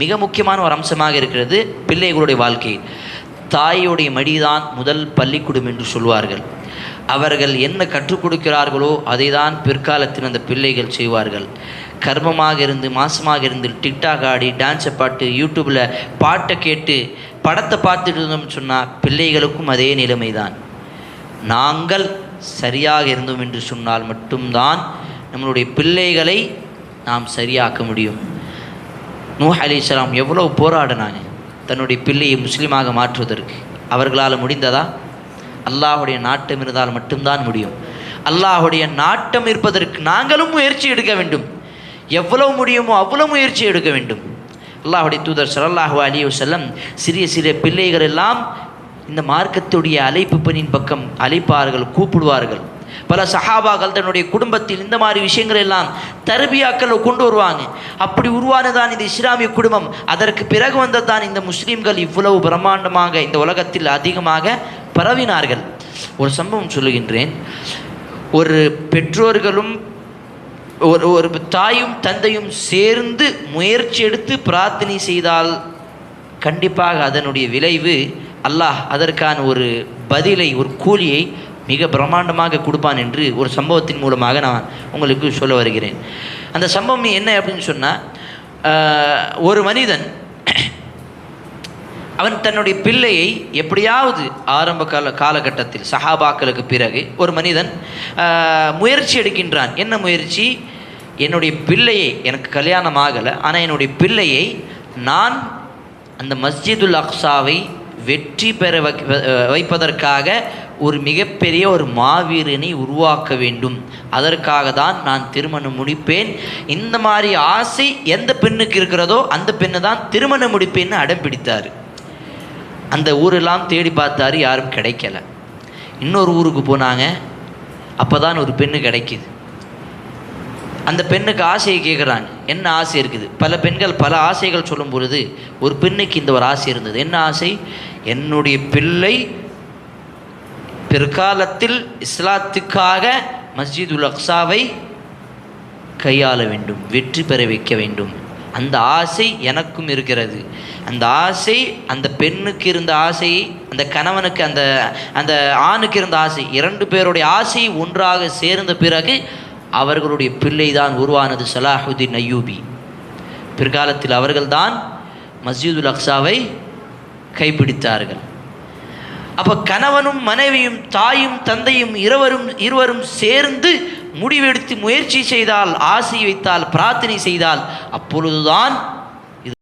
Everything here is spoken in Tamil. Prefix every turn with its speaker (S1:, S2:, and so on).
S1: மிக முக்கியமான ஒரு அம்சமாக இருக்கிறது பிள்ளைகளுடைய வாழ்க்கையில். தாயுடைய மடிதான் முதல் பள்ளிக்கூடம் என்று சொல்வார்கள். அவர்கள் என்ன கற்றுக் கொடுக்கிறார்களோ அதை தான் பிற்காலத்தில் அந்த பிள்ளைகள் செய்வார்கள். கர்மமாக இருந்து மாசமாக இருந்து டிக்டாக் ஆடி டான்ஸை பாட்டு யூடியூப்பில் பாட்டை கேட்டு படத்தை பார்த்துட்டு இருந்தோம்னு சொன்னால் பிள்ளைகளுக்கும் அதே நிலைமை தான். நாங்கள் சரியாக இருந்தோம் என்று சொன்னால் மட்டும்தான் நம்மளுடைய பிள்ளைகளை நாம் சரியாக்க முடியும். நூஹ் அலைஹிஸ்ஸலாம் எவ்வளவு போராடினாங்க தன்னுடைய பிள்ளையை முஸ்லீமாக மாற்றுவதற்கு. அவர்களால் முடிந்ததா? அல்லாஹுடைய நாட்டம் இருந்தால் மட்டும்தான் முடியும். அல்லாஹுடைய நாட்டம் இருப்பதற்கு நாங்களும் முயற்சி எடுக்க வேண்டும். எவ்வளவு முடியுமோ அவ்வளவு முயற்சி எடுக்க வேண்டும். அல்லாஹுடைய தூதர் ஸல்லல்லாஹு அலைஹி வஸல்லம் சிறிய சிறிய பிள்ளைகள் எல்லாம் இந்த மார்க்கத்துடைய அழைப்பு பணியின் பக்கம் அழைப்பார்கள், கூப்பிடுவார்கள். பல சஹாபாக்கள் தன்னுடைய குடும்பத்தில் இந்த மாதிரி விஷயங்கள் எல்லாம் தர்பியாக்களை கொண்டு வருவாங்க. அப்படி உருவானதான் இந்த இஸ்லாமிய குடும்பம். அதற்கு பிறகு வந்ததான் இந்த முஸ்லீம்கள் இவ்வளவு பிரம்மாண்டமாக இந்த உலகத்தில் அதிகமாக பரவினார்கள். ஒரு சம்பவம் சொல்லுகின்றேன். ஒரு பெற்றோர்களும் ஒரு தாயும் தந்தையும் சேர்ந்து முயற்சி எடுத்து பிரார்த்தனை செய்தால் கண்டிப்பாக அதனுடைய விளைவு அல்லாஹ் அதற்கான ஒரு பதிலை, ஒரு கூலியை மிக பிரம்மாண்டமாக கொடுப்பான் என்று ஒரு சம்பவத்தின் மூலமாக நான் உங்களுக்கு சொல்ல வருகிறேன். அந்த சம்பவம் என்ன அப்படின்னு சொன்னால், ஒரு மனிதன் அவன் தன்னுடைய பிள்ளையை எப்படியாவது ஆரம்ப காலகட்டத்தில் சஹாபாக்களுக்கு பிறகு ஒரு மனிதன் முயற்சி எடுக்கின்றான். என்ன முயற்சி? என்னுடைய பிள்ளையை, எனக்கு கல்யாணம் ஆகலை, ஆனால் என்னுடைய பிள்ளையை நான் அந்த மஸ்ஜிதுல் அக்ஸாவை வெற்றி பெற வைப்பதற்காக ஒரு மிகப்பெரிய ஒரு மாவீரனை உருவாக்க வேண்டும். அதற்காக தான் நான் திருமணம் முடிப்பேன். இந்த மாதிரி ஆசை எந்த பெண்ணுக்கு இருக்கிறதோ அந்த பெண்ணை தான் திருமணம் முடிப்பேன்னு அடம் பிடித்தார். அந்த ஊரெல்லாம் தேடி பார்த்தாரு, யாரும் கிடைக்கல. இன்னொரு ஊருக்கு போனாங்க, அப்போ தான் ஒரு பெண்ணு கிடைக்கிது. அந்த பெண்ணுக்கு ஆசையை கேட்குறாங்க, என்ன ஆசை இருக்குது? பல பெண்கள் பல ஆசைகள் சொல்லும் பொழுது ஒரு பெண்ணுக்கு இந்த ஒரு ஆசை இருந்தது. என்ன ஆசை? என்னுடைய பிள்ளை பிற்காலத்தில் இஸ்லாத்துக்காக மஸ்ஜிதுல் அக்ஸாவை கையாள வேண்டும், வெற்றி பெற வைக்க வேண்டும். அந்த ஆசை எனக்கும் இருக்கிறது. அந்த ஆசை அந்த பெண்ணுக்கு இருந்த ஆசையை, அந்த கணவனுக்கு அந்த அந்த ஆணுக்கு இருந்த ஆசை, இரண்டு பேருடைய ஆசை ஒன்றாக சேர்ந்த பிறகு அவர்களுடைய பிள்ளை தான் உருவானது, ஸலாஹுதீன் அய்யூபி. பிற்காலத்தில் அவர்கள்தான் மஸ்ஜிதுல் அக்ஸாவை கைப்பிடித்தார்கள். அப்போ கணவனும் மனைவியும் தாயும் தந்தையும் இருவரும் சேர்ந்து முடிவெடுத்து முயற்சி செய்தால், ஆசை வைத்தால், பிரார்த்தனை செய்தால், அப்பொழுதுதான்